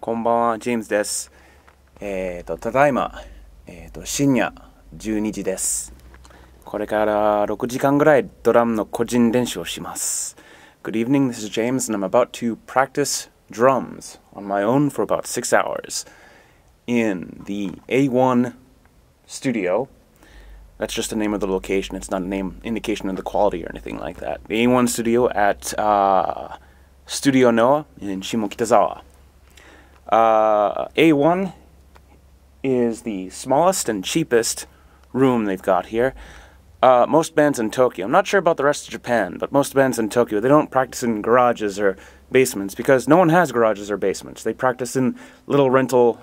こんばんは、ジェームズです。ただいま、深夜12時です。これから6時間ぐらいドラムの個人練習をします。Good evening, this is James, and I'm about to practice drums on my own for about 6 hours in the A1 studio. That's just the name of the location. It's not an indication of the quality or anything like that. The A1 studio at Studio Noah in Shimokitazawa. A1 is the smallest and cheapest room they've got here. Most bands in Tokyo, I'm not sure about the rest of Japan, but most bands in Tokyo, they don't practice in garages or basements because no one has garages or basements. They practice in little rental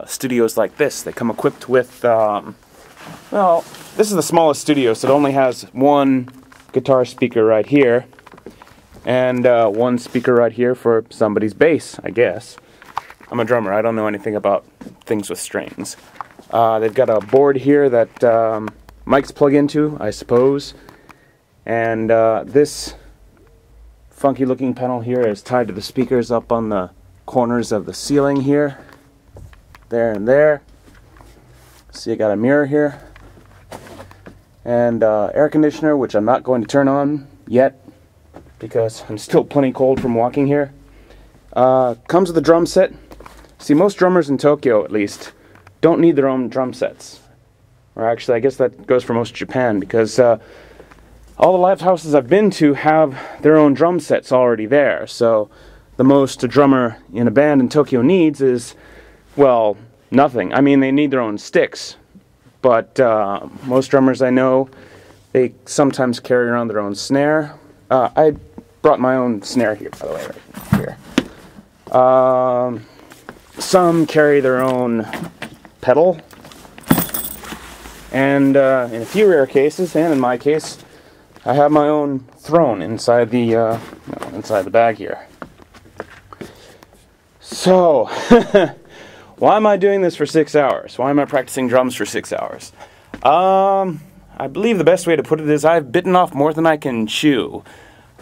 studios like this. They come equipped with, well, this is the smallest studio, so it only has one guitar speaker right here and one speaker right here for somebody's bass, I guess. I'm a drummer. I don't know anything about things with strings. They've got a board here that mics plug into, I suppose. And this funky looking panel here is tied to the speakers up on the corners of the ceiling here. There and there. See, I got a mirror here. And air conditioner, which I'm not going to turn on yet because I'm still plenty cold from walking here. Comes with a drum set. See, most drummers in Tokyo, at least, don't need their own drum sets. Or actually, I guess that goes for most of Japan, because all the live houses I've been to have their own drum sets already there. So the most a drummer in a band in Tokyo needs is, well, nothing. I mean, they need their own sticks. But most drummers I know, they sometimes carry around their own snare. I brought my own snare here, by the way, right here. Some carry their own pedal, and in a few rare cases, and in my case, I have my own throne inside the bag here. So, why am I doing this for 6 hours? Why am I practicing drums for 6 hours? I believe the best way to put it is I've bitten off more than I can chew.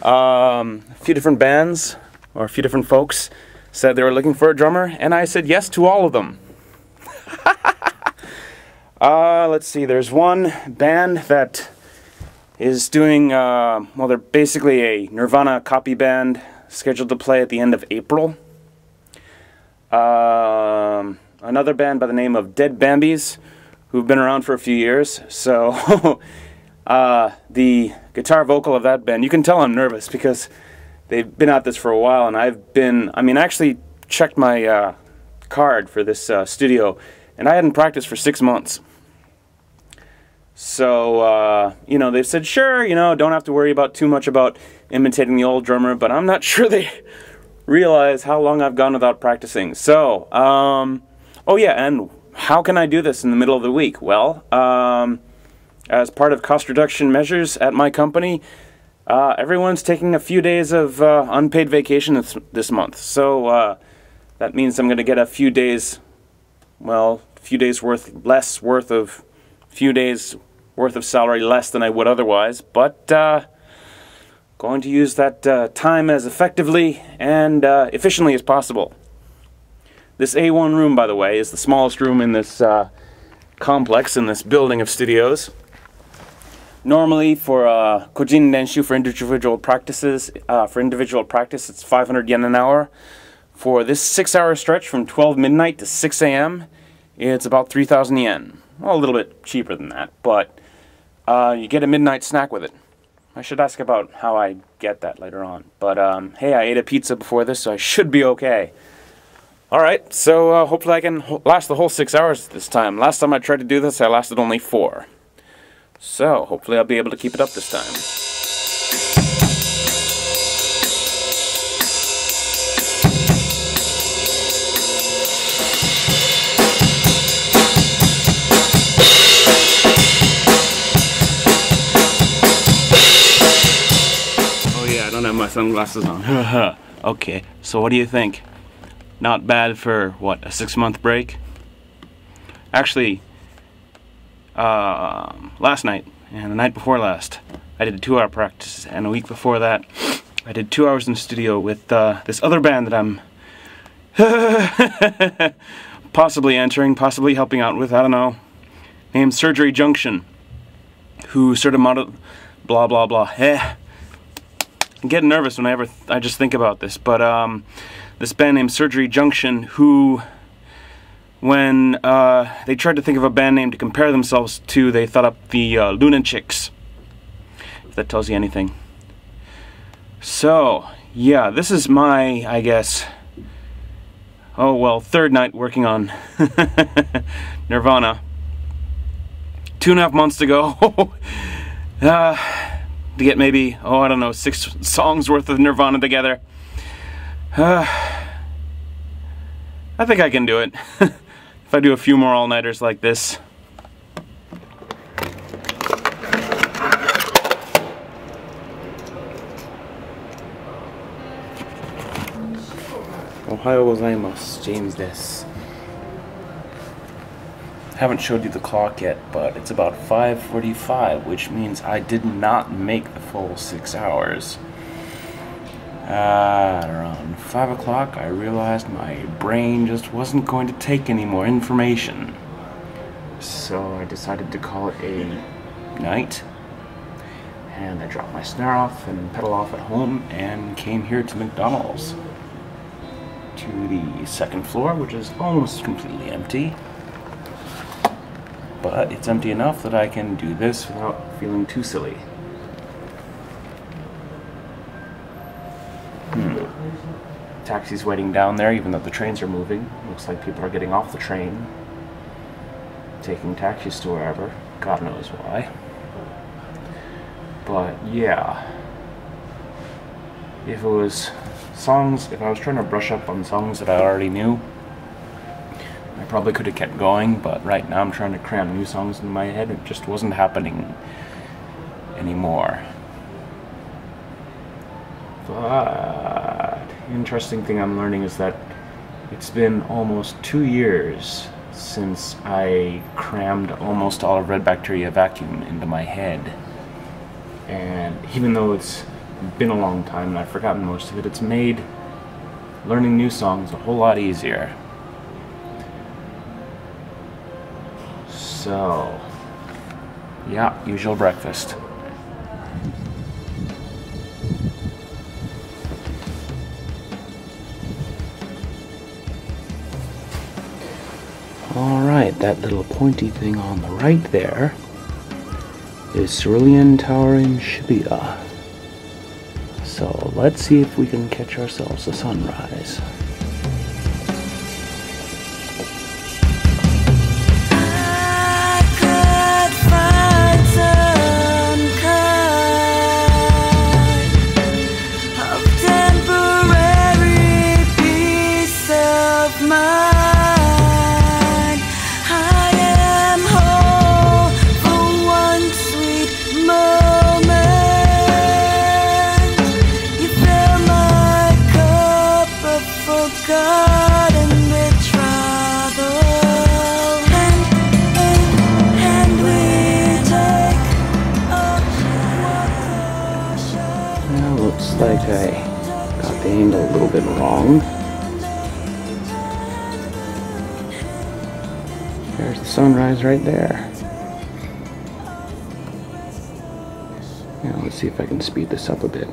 A few different bands, or a few different folks, said they were looking for a drummer, and I said yes to all of them. Let's see, there's one band that is doing, well, they're basically a Nirvana copy band scheduled to play at the end of April. Another band by the name of Dead Bambies, who've been around for a few years. So, the guitar vocal of that band, you can tell I'm nervous because they've been at this for a while, and I actually checked my card for this studio, and I hadn't practiced for 6 months. So, they've said, sure, don't have to worry about too much about imitating the old drummer, but I'm not sure they realize how long I've gone without practicing. So, oh yeah, and how can I do this in the middle of the week? Well, as part of cost reduction measures at my company, everyone's taking a few days of unpaid vacation this month. So that means I'm going to get a few days worth of salary less than I would otherwise. But going to use that time as effectively and efficiently as possible. This A1 room, by the way, is the smallest room in this complex, in this building of studios. Normally, for kojin renshu, for individual practice, it's 500 yen an hour. For this 6-hour stretch from 12 midnight to 6 a.m., it's about 3,000 yen. Well, a little bit cheaper than that, but you get a midnight snack with it. I should ask about how I get that later on. But hey, I ate a pizza before this, so I should be okay. Alright, so hopefully I can last the whole 6 hours this time. Last time I tried to do this, I lasted only 4. So, hopefully I'll be able to keep it up this time. Oh yeah, I don't have my sunglasses on. Okay, so what do you think? Not bad for, what, a 6-month break? Actually, last night and the night before last, I did a 2-hour practice, and a week before that, I did 2 hours in the studio with this other band that I'm possibly entering, possibly helping out with, I don't know, named Surgery Junction, who sort of modeled, blah blah blah. I'm getting nervous whenever I just think about this, but this band named Surgery Junction, who, when they tried to think of a band name to compare themselves to, they thought up the Lunatics, if that tells you anything. So, yeah, this is my, I guess, oh well, third night working on Nirvana. 2.5 months to go. To get maybe, oh, I don't know, 6 songs worth of Nirvana together. I think I can do it. If I do a few more all-nighters like this. Ohayou gozaimasu, James des. Haven't showed you the clock yet, but it's about 5:45, which means I did not make the full 6 hours. Around 5 o'clock, I realized my brain just wasn't going to take any more information. So I decided to call it a night. And I dropped my snare off and pedal off at home and came here to McDonald's. To the second floor, which is almost completely empty. But it's empty enough that I can do this without feeling too silly. Taxi's waiting down there, even though the trains are moving. Looks like people are getting off the train, taking taxis to wherever. God knows why. But yeah, if it was songs, if I was trying to brush up on songs that I already knew, I probably could have kept going, but right now I'm trying to cram new songs in my head. It just wasn't happening anymore. But interesting thing I'm learning is that it's been almost 2 years since I crammed almost all of Red Bacteria Vacuum into my head. And even though it's been a long time and I've forgotten most of it, it's made learning new songs a whole lot easier. So, yeah, usual breakfast. Alright, that little pointy thing on the right there is Cerulean Tower in Shibuya. So let's see if we can catch ourselves a sunrise. Looks like I got the angle a little bit wrong. There's the sunrise right there. Now let's see if I can speed this up a bit.